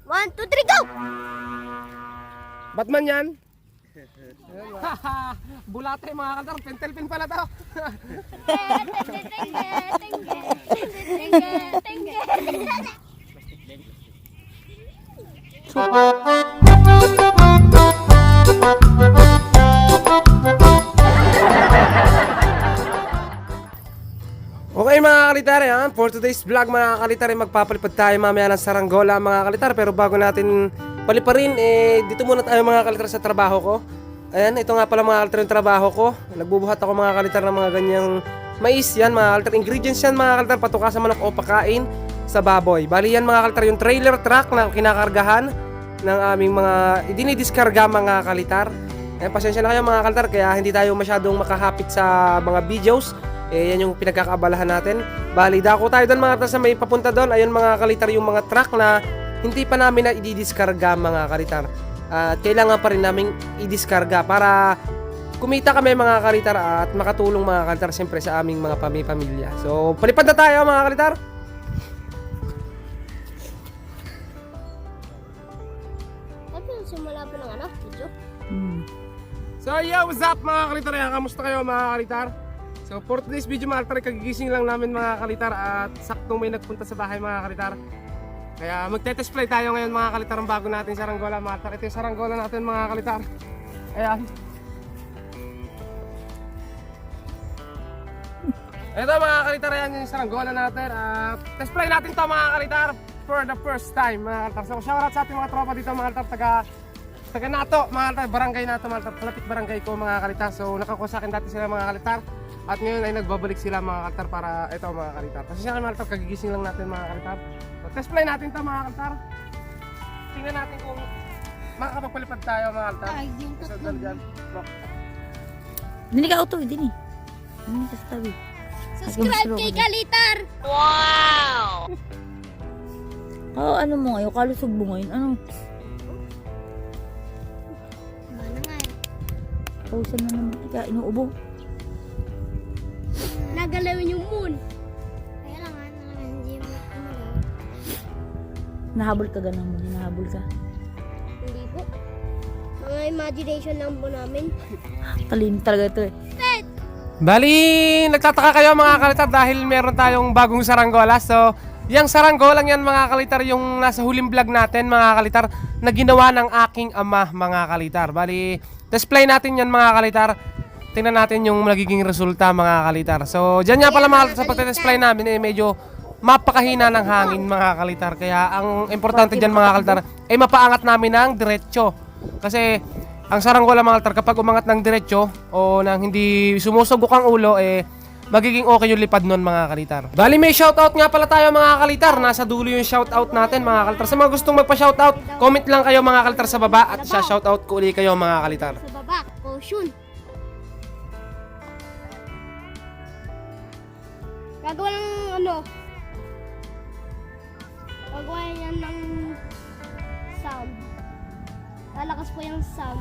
1, 2, 3, go! Batman yan? Bulate mga kaltar, pentel pin pala to. Okay mga kalitar, yan. For today's vlog mga kalitar, magpapalipad tayo mamaya ng saranggola mga kalitar. Pero bago natin paliparin, dito muna tayo mga kalitar sa trabaho ko. Ayan, ito nga pala mga kalitar yung trabaho ko. Nagbubuhat ako mga kalitar ng mga ganyang mais. Yan mga kalitar, ingredients yan mga kalitar, patuka sa manok o pakain sa baboy. Bali yan mga kalitar, yung trailer truck na kinakargahan ng aming mga dinidiskarga mga kalitar. Ayan, pasensya na kayo mga kalitar, kaya hindi tayo masyadong makahapit sa mga videos. Yan yung pinagkakaabalahan natin. Bali, dako tayo doon mga kalitar sa may papunta doon. Ayun mga kalitar, yung mga truck na hindi pa namin na i-diskarga mga kalitar. At kailangan pa rin namin i-diskarga para kumita kami mga kalitar at makatulong mga kalitar siyempre sa aming mga pamilya. So, palipad na tayo mga kalitar. Simula po ng ano, video? So, yo, what's up mga kalitar? Kamusta kayo mga kalitar? So for today's video mga kalitar, kagigising lang namin mga kalitar at saktong may nagpunta sa bahay mga kalitar. Kaya magte-test play tayo ngayon mga kalitar ang bago natin saranggola mga kalitar. Ito yung saranggola natin mga kalitar. Ayan. Ito mga kalitar, ayan yung saranggola natin. Test play natin to mga kalitar for the first time mga kalitar. So shoutout sa ating mga tropa dito mga kalitar, taga Nato mga kalitar, barangay Nato mga kalitar, kalapit barangay ko mga kalitar. So nakakuha sa akin dati sila mga kalitar. At ngayon ay nagbabalik sila mga kalitar para ito mga kalitar. Kasi siya mga kalitar, kagigising lang natin mga kalitar. So test play natin ito mga kalitar. Tingnan natin kung makakapagpalipad tayo mga kalitar. Ay, yung tatlo. Dini ka auto, dini. Dini ka sa tabi. Subscribe kay Kalitar! Wow! Oh, ano mo ngayon? Kalusog mo ngayon? Ano? Ano nga eh? Pausan na naman. Ika, inuubo. Nagalawin yung moon. Kaya lang hindi mo kumalaw. Nahabol ka ganun mo. Nahabol ka. Hindi po. Mga imagination lang po namin. Talino talaga ito eh. Bali, nagtataka kayo mga kalitar dahil meron tayong bagong saranggola. So, yung saranggolang yan mga kalitar, yung nasa huling vlog natin mga kalitar, na ginawa ng aking ama mga kalitar. Bali, display natin yan mga kalitar. Tingnan natin yung nagiging resulta mga kalitar. So, dyan nga pala mga kalitar, sa pagte-display namin medyo mapakahina ng hangin mga kalitar. Kaya ang importante dyan mga kalitar ay mapaangat namin ng diretsyo. Kasi ang saranggola mga kalitar, kapag umangat ng diretsyo o nang hindi sumusugok ang ulo, magiging okay yung lipad nun mga kalitar. Bali, may shoutout nga pala tayo mga kalitar. Nasa dulo yung shoutout natin mga kalitar. Sa mga gustong magpa-shoutout, comment lang kayo mga kalitar sa baba at shoutout ko uli kayo mga kalitar. Sa baba, potion. Gagawa ng ano? Gagawa yan ng sound. Lalakas po yung sound.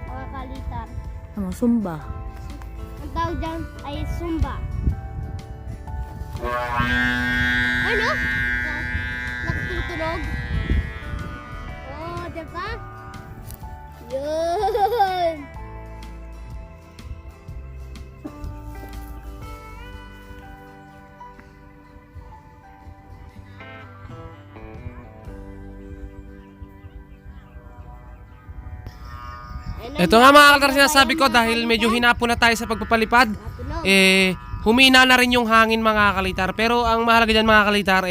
Mga Kalitar. Ano, sumba. Ang tawag dyan ay Zumba. Ano? Nagtutunog? Oh, diba? Yun! Ito nga mga kalitar, sinasabi ko dahil medyo hinapo na tayo sa pagpapalipad, humina na rin yung hangin mga kalitar. Pero ang mahalaga dyan mga kalitar,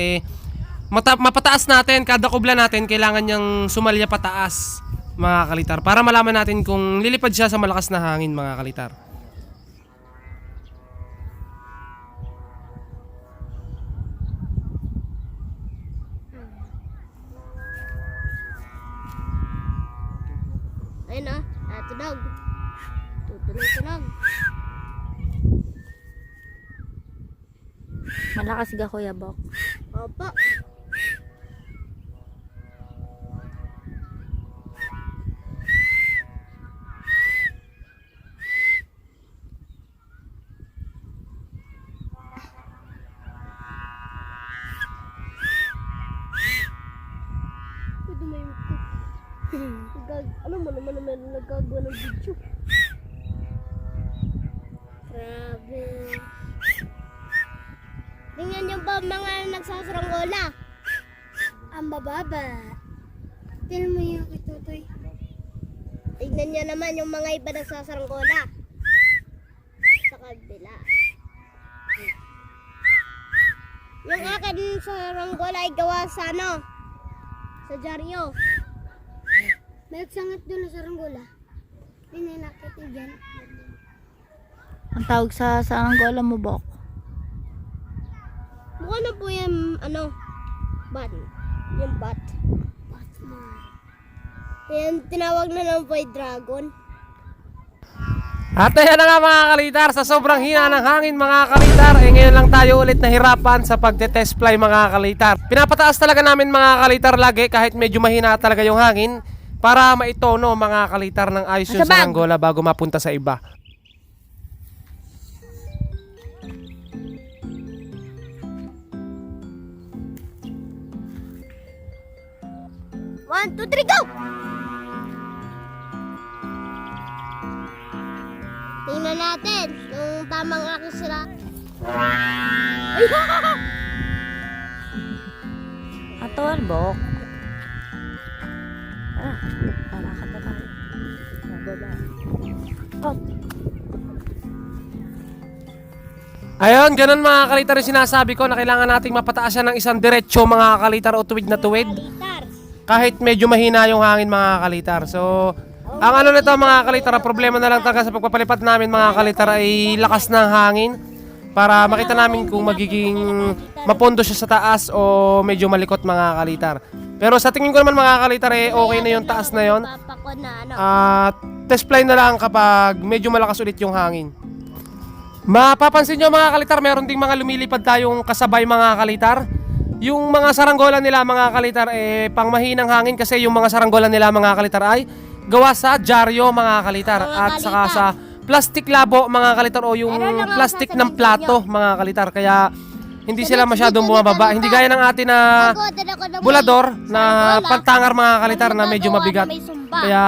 mapataas natin, kada kubla natin kailangan niyang sumalya pataas mga kalitar, para malaman natin kung lilipad siya sa malakas na hangin mga kalitar. Ayun na, tunog. Tutunog. Malakas ka kuya Bok. Opo. tumahimik ka. Ano mo naman nagagawa ng video? Grabe. Tingnan niyo ba mga nagsasaranggola? Ang bababa. Tingnan mo yung kitutoy. Tingnan niyo naman yung mga iba nagsasaranggola. Sa kabila. Yung akin sa saranggola ay gawa sa ano? Sa dyaryo. May nagsangat doon sa saranggola. Hindi nakita dyan. Ang tawag sa saranggola mo, Bok? Mukha na po yung ano? Bat. Yung bat. Yan, tinawag na lang po yung dragon. At ayan na nga mga kalitar, sa sobrang hina ng hangin mga kalitar, ngayon lang tayo ulit nahirapan sa pagte-test fly mga kalitar. Pinapataas talaga namin mga kalitar lagi kahit medyo mahina talaga yung hangin para maitono mga kalitar ng ayos yung saranggola bago mapunta sa iba. One, two, three, go! Tingnan natin kung tamang aking sila. Atuan, Bok. Lalakad na tayo. Baba. Oh. Ayun, ganun mga kalitar yung sinasabi ko na kailangan nating mapataas yan ng isang diretsyo mga kalitar o tuwid na tuwid. Kalitar. Kahit medyo mahina yung hangin mga kalitar. So, ang ano nito mga kalitar, ang problema na lang talaga sa pagpapalipad namin mga kalitar ay lakas ng hangin para makita namin kung magiging mapondo siya sa taas o medyo malikot mga kalitar. Pero sa tingin ko naman mga kalitar okay na yung taas na yon. Papa ko na ano. At test fly na lang kapag medyo malakas ulit yung hangin. Mapapansin nyo mga kalitar, meron ding mga lumilipad tayong kasabay mga kalitar. Yung mga saranggola nila mga kalitar pang mahinang hangin kasi yung mga saranggola nila mga kalitar ay gawa sa dyaryo mga kalitar at saka sa plastic labo mga kalitar o yung plastic ng plato mga kalitar, kaya hindi sila masyadong bumababa. Hindi gaya ng atin na bulador na pantangar mga kalitar na medyo mabigat. Kaya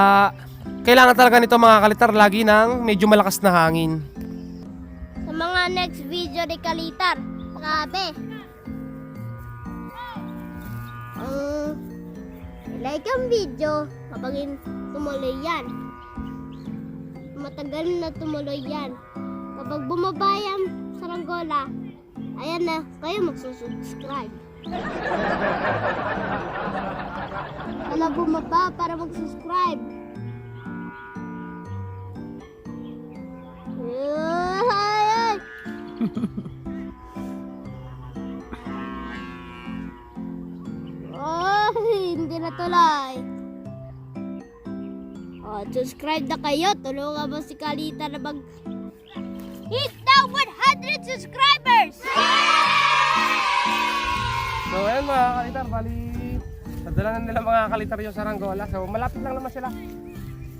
kailangan talaga nito mga kalitar lagi ng medyo malakas na hangin. Sa mga next video ni Kalitar, grabe. Like ang video kapag tumuloy yan. Matagal na tumuloy yan. Kapag bumaba yan saranggola, ayan na, kayo magsusubscribe. Wala bumaba para mag-subscribe. Ay! Oh, hindi na tuloy. Oh, subscribe na kayo. Tulungan mo si Kalita na hit the 100 subscribers! So ayan mga kalitar, bali nadala na nila mga kalitar yung saranggola. So malapit lang naman sila.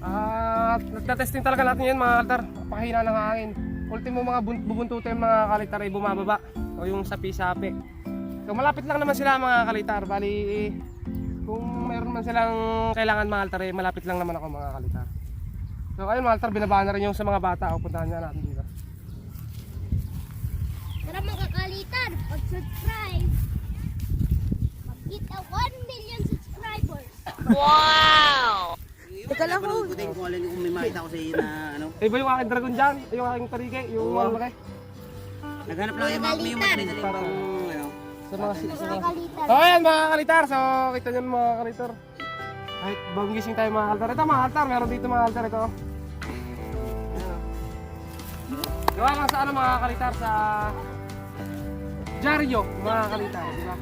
At nagtatesting talaga natin yan mga kalitar. Pakahina ng hangin. Ultimo mga bubuntutin mga kalitar ay bumababa. O yung sapi-sapi. So malapit lang naman sila mga kalitar. Bali kung mayroon man silang kailangan mga kalitar malapit lang naman ako mga kalitar. So ayun mga kalitar, binabaan na rin yung sa mga bata. O puntahan niya natin dito. Tara mga Kalitar, pag-subscribe. Mag-hit a 1 million subscribers. Teka lang ho. Kung alin kung may makita ko sa iyo na ano. Iba yung aking dragon dyan. Yung aking tarike. Yung malaki. Naghanap lang yung mga kanina parang ano. Sa mga Mga Kalitar. So ayan mga kalitar, so kita nyo mga kalitar. Kahit bagong gising tayo mga kalitar. Ito mga kalitar, meron dito mga kalitar ito. Gawa lang sa ano mga kalitar, sa dyaryo mga kalitar, di ba?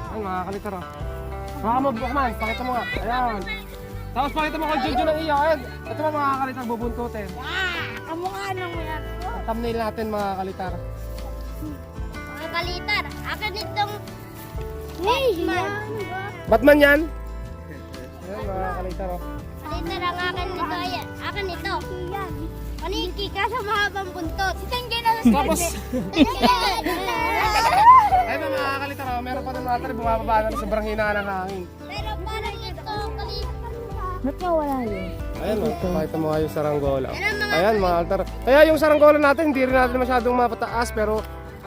Ayan mga kalitar oh. Baka mo Bukman, pakita mo nga. Ayan. Tapos pakita mo kung Jojo ng iyo. Ayan. Ito mga kalitar, bubuntutin. Kamukha nung yan. Ang thumbnail natin mga kalitar. Mga Kalitar, akin itong Batman. Batman yan? Ayan mga kalitar oh. Kalitar, ang akin ito. Ayan, akin ito. Paniki ka sa mahabang buntot. Si Tengen na Tapos, ay mga na mga kalitar, meron pa rin mga kalitar, bumababa na sobrang hina ng hangin. Pero parang ito, kalita. Ba't nga wala yun? Ayan, pakita mo nga yung saranggola. Ayan mga altar. Kaya yung saranggola natin, hindi rin natin masyadong mapataas, pero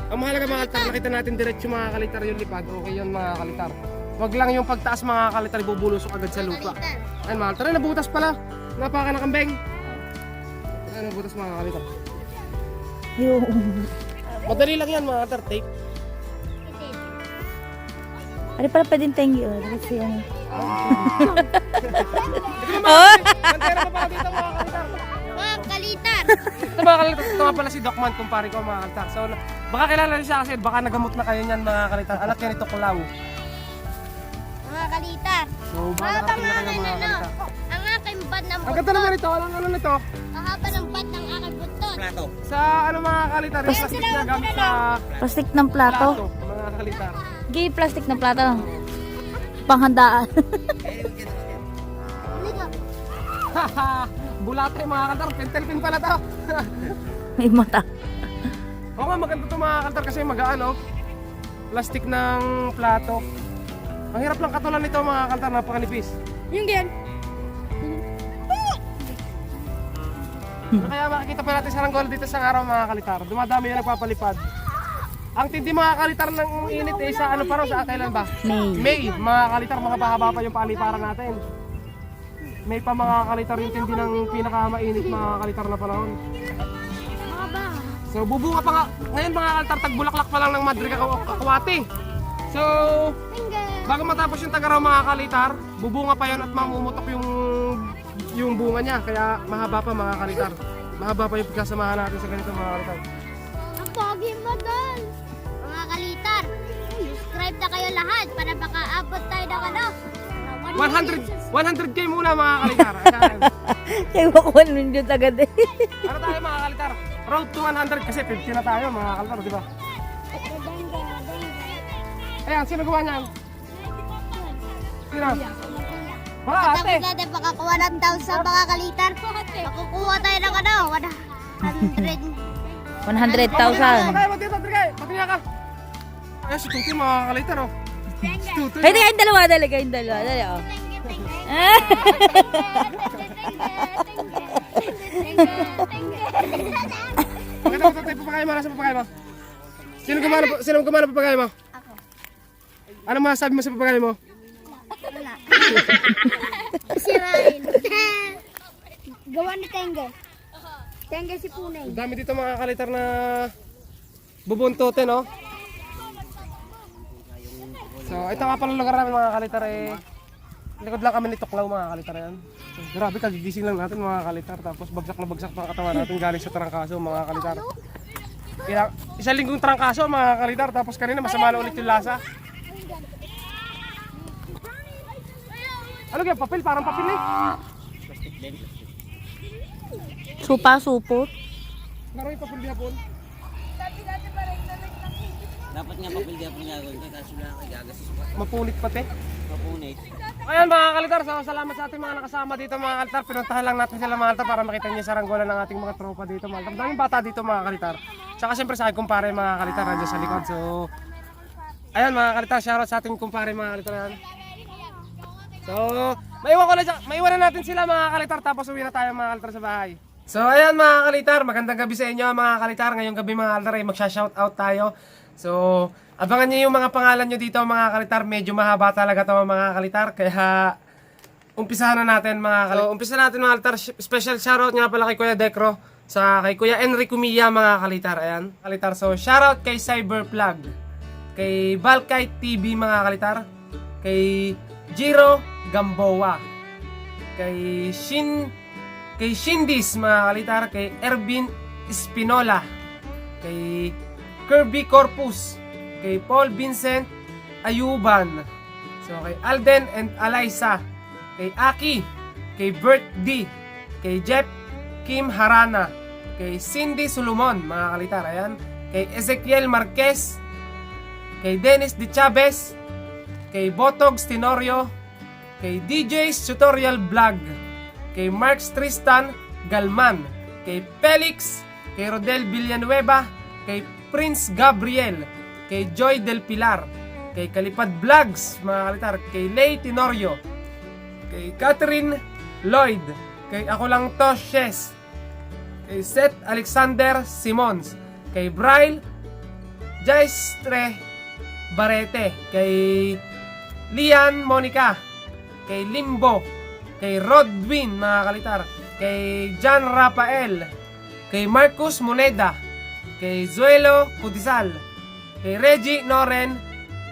ang mahalaga mga altar, nakita natin diretso mga kalitar yung lipad. Okay yun mga kalitar. Wag lang yung pagtaas mga kalitar, bubulusok agad sa lupa. Ayan mga altar, ay nabutas pala. Napaka na kambeng. Ayan, nabutas mga kalitar. Yung... Madali lang yan mga altar, tape. Ano pala pwedeng tengi o? Kasi ano... Pantera pa dito mga kalitar. Mga kalitar. Ito mga kalitar, ito nga pala si Docman, kumpare ko mga kalitar. So, baka kilala rin siya kasi baka nagamot na kayo niyan mga kalitar. Anak yan ito Kulaw. Mga kalitar. So, baka nakarating na kayo mga kalitar. Ang aking bad ng Ang ganda naman ito, ano nito? Kahaba ng bad ng aking buton. Plato. Sa ano mga kalitar, yung plastic na gamit sa Plastic ng plato. mga kalitar. Gay plastic ng plato. Panghandaan. Haha, bulate mga kalitar, pentel-pin pala to. May mata. Oo nga, maganda to mga kalitar kasi magaan oh. Plastic ng plato. Ang hirap lang katulan nito mga kalitar, napakanipis. Yung ganyan. Kaya makikita pa natin sa Saranggola dito sa araw mga kalitar. Dumadami yung nagpapalipad. Ang tindi mga kalitar ng init eh sa ano pa raw sa kailan ba? May mga kalitar, mga bahaba pa yung paliparan natin. May pa mga kalitar yung tindi ng pinakamainit mga kalitar na panahon. Mga ba? So bubunga pa nga, ngayon mga kalitar, tagbulaklak pa lang ng Madriga Kawati. So bago matapos yung tagaraw mga kalitar, bubunga pa yan at mamumutok yung bunga niya. Kaya mahaba pa mga kalitar. Mahaba pa yung pagkasamahan natin sa ganito mga kalitar. Ang pogi mo doon. Mga kalitar. Subscribe na kayo lahat para baka abot tayo ng ano. 100k muna mga kalitar. Ayan. Kaya makuha nun yun agad eh. Ano tayo mga kalitar? Road to 100 kasi 50 na tayo mga kalitar, di ba? Ayan, sino gawa niyan? Sino? Mga ate! Tapos natin pakakuha ng 1,000 mga kalitar. Makukuha tayo ng ano, 100. 100,000. Pagkaya mo dito, Trigay! Patingin ka! Ayan, si Tuti mga kalitar oh. Si Tuti. Ay, di kayong dalawa. Dali kayong dalawa. Dali oh. Pakita mo Tuti, papakaya mo, nasa papakaya mo? Sino gumana papakaya mo? Ako. Ano masasabi mo sa papakaya mo? Wala. Sirain. Gawa ni Tenge. Tenge si Punay. Ang dami dito mga kalitar na bubuntutin, no? So, ito nga pala lugar namin mga kalitar eh. Likod lang kami ni Tuklaw mga kalitar yan. So, grabe, kagigising lang natin mga kalitar. Tapos bagsak na bagsak pa katawan natin galing sa trangkaso mga kalitar. Isang linggong trangkaso mga kalitar. Tapos kanina masama na ulit yung lasa. Ano kaya? Papel? Parang papel eh. Supa, supot. Naroy papel di hapon. Dapat nga papel di ako gagawin ka kasi wala kang gagas sa Mapunit pati. mapunit. Ayan mga kalitar, so, salamat sa ating mga nakasama dito mga kalitar. Pinuntahan lang natin sila mga kalitar para makita niyo sa saranggola ng ating mga tropa dito mga kalitar. Daming bata dito mga kalitar. Tsaka siyempre sa aking kumpare mga kalitar nandiyan sa likod. So, ayan mga kalitar, shoutout sa ating kumpare mga kalitar yan. So, maiwanan natin sila mga kalitar tapos uwi na tayo mga kalitar sa bahay. So, ayan mga kalitar, magandang gabi sa inyo mga kalitar. Ngayong gabi mga kalitar ay magsha-shoutout tayo. So, abangan niyo yung mga pangalan nyo dito mga kalitar. Medyo mahaba talaga ito mga kalitar. Kaya, umpisahan na natin mga kalitar. So, umpisahan natin mga kalitar. Special shoutout nga pala kay Kuya Decro. Kay Kuya Enrico Mia mga kalitar. Ayan, kalitar. So, shoutout kay Cyberplug. Kay Valkite TV mga kalitar. Kay Jiro Gamboa. Kay Shindis mga kalitar. Kay Ervin Espinola. Kay Kirby Corpus, kay Paul Vincent Ayuban, so kay Alden and Alaysa, kay Aki, kay Bert D, kay Jeff Kim Harana, kay Cindy Solomon, mga kalitar, ayan, kay Ezekiel Marquez, kay Dennis De Chavez, kay Botog Tenorio, kay DJ's Tutorial Vlog, kay Marks Tristan Galman, kay Felix, kay Rodel Villanueva, kay Prince Gabriel, kay Joy Del Pilar, kay Kalipad Vlogs, mga kalitar, kay Lay Tenorio, kay Catherine Lloyd, kay Ako Lang To Shes, kay Seth Alexander Simons, kay Braille Jaistre Barete, kay Lian Monica, kay Limbo, kay Rodwin, mga kalitar, kay John Rafael, kay Marcus Moneda, kay Zuelo Cudizal, kay Reggie Noren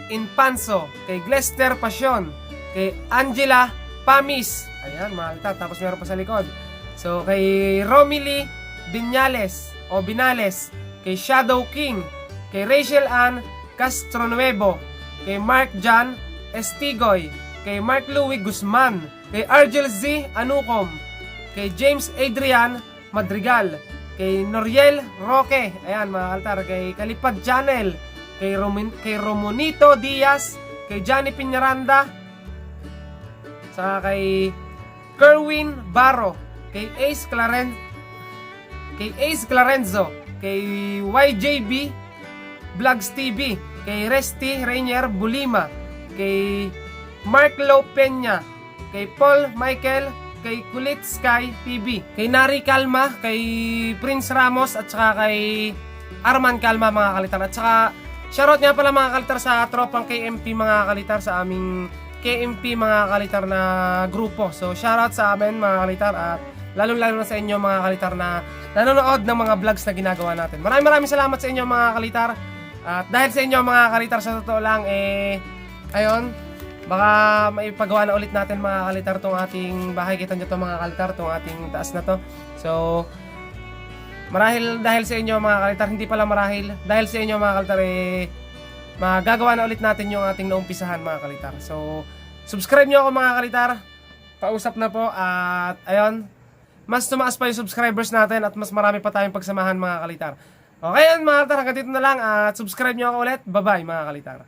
Inpanso, kay Glester Pasyon, kay Angela Pamis, ayan mga kalitar, tapos meron pa sa likod. So kay Romily Viñales o Binales, kay Shadow King, kay Rachel Ann Castronuevo, kay Mark John Estigoy, kay Mark Louis Guzman, kay Argel Z Anucom, kay James Adrian Madrigal, kay Noriel Roque, ayan mga altar, kay Kalipad Channel, kay Romonito Diaz, kay Johnny Piñaranda, sa kay Kerwin Barro, kay Ace Clarenzo, kay YJB Vlogs TV, kay Resty Rainier Bulima, kay Mark Lo Peña, kay Paul Michael, kay Kulit Sky TV, kay Nari Calma, kay Prince Ramos, at saka kay Arman Calma, mga kalitar. At saka shoutout nga pala mga kalitar sa tropang KMP, mga kalitar, sa aming KMP mga kalitar na grupo. So shoutout sa amin mga kalitar, at lalo-lalo na sa inyo mga kalitar na nanonood ng mga vlogs na ginagawa natin. Maraming salamat sa inyo mga kalitar. At dahil sa inyo mga kalitar, sa totoo lang, ayun, baka maipagawa na ulit natin mga kalitar tong ating bahay. Kita nyo to mga kalitar, tong ating taas na to. So marahil dahil sa inyo mga kalitar, hindi pala marahil, dahil sa inyo mga kalitar, magagawa na ulit natin yung ating naumpisahan mga kalitar. So subscribe nyo ako mga kalitar, pausap na po. At ayun, mas tumaas pa yung subscribers natin at mas marami pa tayong pagsamahan mga kalitar. Okay, mga kalitar, hanggang dito na lang, at subscribe nyo ako ulit. Bye bye mga kalitar.